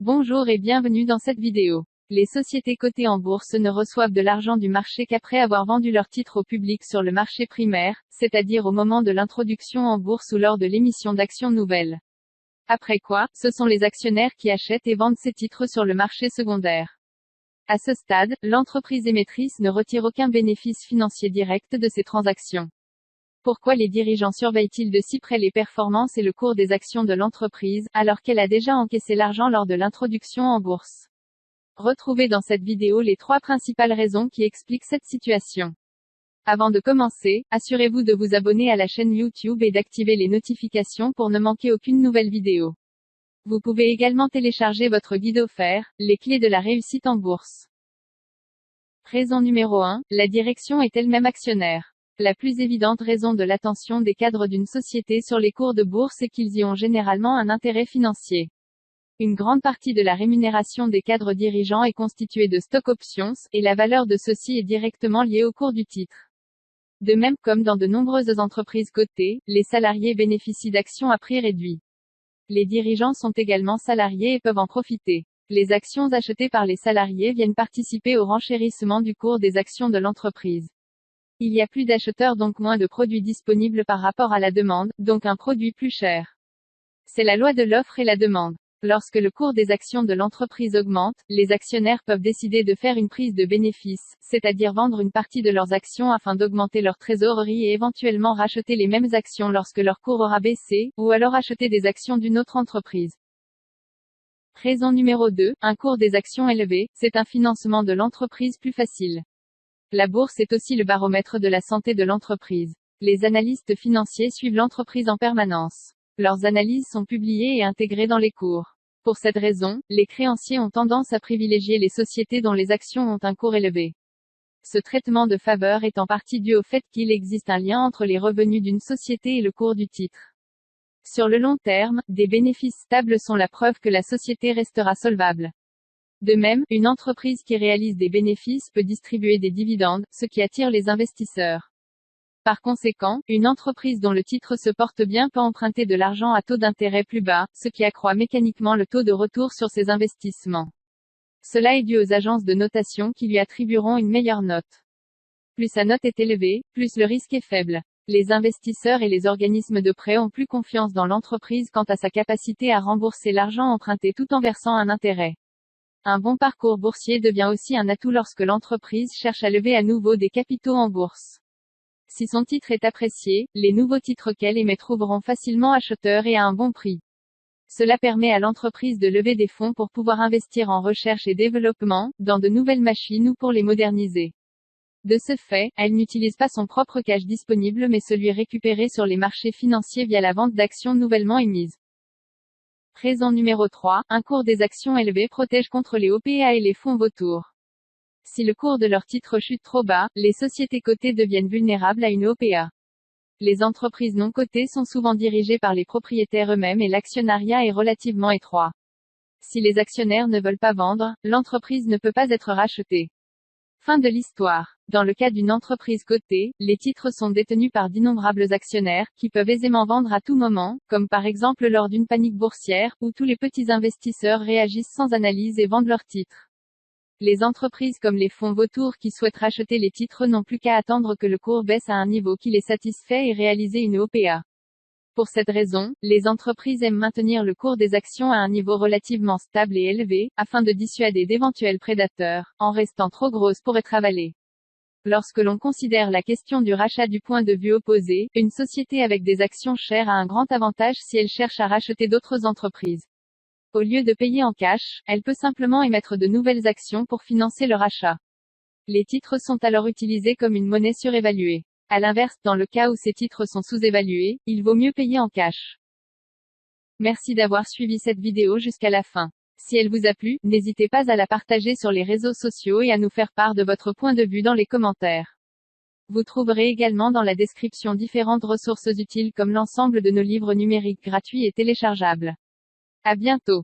Bonjour et bienvenue dans cette vidéo. Les sociétés cotées en bourse ne reçoivent de l'argent du marché qu'après avoir vendu leurs titres au public sur le marché primaire, c'est-à-dire au moment de l'introduction en bourse ou lors de l'émission d'actions nouvelles. Après quoi, ce sont les actionnaires qui achètent et vendent ces titres sur le marché secondaire. À ce stade, l'entreprise émettrice ne retire aucun bénéfice financier direct de ces transactions. Pourquoi les dirigeants surveillent-ils de si près les performances et le cours des actions de l'entreprise, alors qu'elle a déjà encaissé l'argent lors de l'introduction en bourse? Retrouvez dans cette vidéo les 3 principales raisons qui expliquent cette situation. Avant de commencer, assurez-vous de vous abonner à la chaîne YouTube et d'activer les notifications pour ne manquer aucune nouvelle vidéo. Vous pouvez également télécharger votre guide offert, Les clés de la réussite en bourse. Raison numéro 1, la direction est elle-même actionnaire. La plus évidente raison de l'attention des cadres d'une société sur les cours de bourse est qu'ils y ont généralement un intérêt financier. Une grande partie de la rémunération des cadres dirigeants est constituée de stock options, et la valeur de ceux-ci est directement liée au cours du titre. De même, comme dans de nombreuses entreprises cotées, les salariés bénéficient d'actions à prix réduit. Les dirigeants sont également salariés et peuvent en profiter. Les actions achetées par les salariés viennent participer au renchérissement du cours des actions de l'entreprise. Il y a plus d'acheteurs donc moins de produits disponibles par rapport à la demande, donc un produit plus cher. C'est la loi de l'offre et la demande. Lorsque le cours des actions de l'entreprise augmente, les actionnaires peuvent décider de faire une prise de bénéfice, c'est-à-dire vendre une partie de leurs actions afin d'augmenter leur trésorerie et éventuellement racheter les mêmes actions lorsque leur cours aura baissé, ou alors acheter des actions d'une autre entreprise. Raison numéro 2, un cours des actions élevé, c'est un financement de l'entreprise plus facile. La bourse est aussi le baromètre de la santé de l'entreprise. Les analystes financiers suivent l'entreprise en permanence. Leurs analyses sont publiées et intégrées dans les cours. Pour cette raison, les créanciers ont tendance à privilégier les sociétés dont les actions ont un cours élevé. Ce traitement de faveur est en partie dû au fait qu'il existe un lien entre les revenus d'une société et le cours du titre. Sur le long terme, des bénéfices stables sont la preuve que la société restera solvable. De même, une entreprise qui réalise des bénéfices peut distribuer des dividendes, ce qui attire les investisseurs. Par conséquent, une entreprise dont le titre se porte bien peut emprunter de l'argent à taux d'intérêt plus bas, ce qui accroît mécaniquement le taux de retour sur ses investissements. Cela est dû aux agences de notation qui lui attribueront une meilleure note. Plus sa note est élevée, plus le risque est faible. Les investisseurs et les organismes de prêt ont plus confiance dans l'entreprise quant à sa capacité à rembourser l'argent emprunté tout en versant un intérêt. Un bon parcours boursier devient aussi un atout lorsque l'entreprise cherche à lever à nouveau des capitaux en bourse. Si son titre est apprécié, les nouveaux titres qu'elle émet trouveront facilement acheteurs et à un bon prix. Cela permet à l'entreprise de lever des fonds pour pouvoir investir en recherche et développement, dans de nouvelles machines ou pour les moderniser. De ce fait, elle n'utilise pas son propre cash disponible mais celui récupéré sur les marchés financiers via la vente d'actions nouvellement émises. Raison numéro 3, un cours des actions élevé protège contre les OPA et les fonds vautours. Si le cours de leur titre chute trop bas, les sociétés cotées deviennent vulnérables à une OPA. Les entreprises non cotées sont souvent dirigées par les propriétaires eux-mêmes et l'actionnariat est relativement étroit. Si les actionnaires ne veulent pas vendre, l'entreprise ne peut pas être rachetée. Fin de l'histoire. Dans le cas d'une entreprise cotée, les titres sont détenus par d'innombrables actionnaires, qui peuvent aisément vendre à tout moment, comme par exemple lors d'une panique boursière, où tous les petits investisseurs réagissent sans analyse et vendent leurs titres. Les entreprises comme les fonds vautours qui souhaitent racheter les titres n'ont plus qu'à attendre que le cours baisse à un niveau qui les satisfait et réaliser une OPA. Pour cette raison, les entreprises aiment maintenir le cours des actions à un niveau relativement stable et élevé, afin de dissuader d'éventuels prédateurs, en restant trop grosses pour être avalées. Lorsque l'on considère la question du rachat du point de vue opposé, une société avec des actions chères a un grand avantage si elle cherche à racheter d'autres entreprises. Au lieu de payer en cash, elle peut simplement émettre de nouvelles actions pour financer le rachat. Les titres sont alors utilisés comme une monnaie surévaluée. À l'inverse, dans le cas où ces titres sont sous-évalués, il vaut mieux payer en cash. Merci d'avoir suivi cette vidéo jusqu'à la fin. Si elle vous a plu, n'hésitez pas à la partager sur les réseaux sociaux et à nous faire part de votre point de vue dans les commentaires. Vous trouverez également dans la description différentes ressources utiles comme l'ensemble de nos livres numériques gratuits et téléchargeables. À bientôt.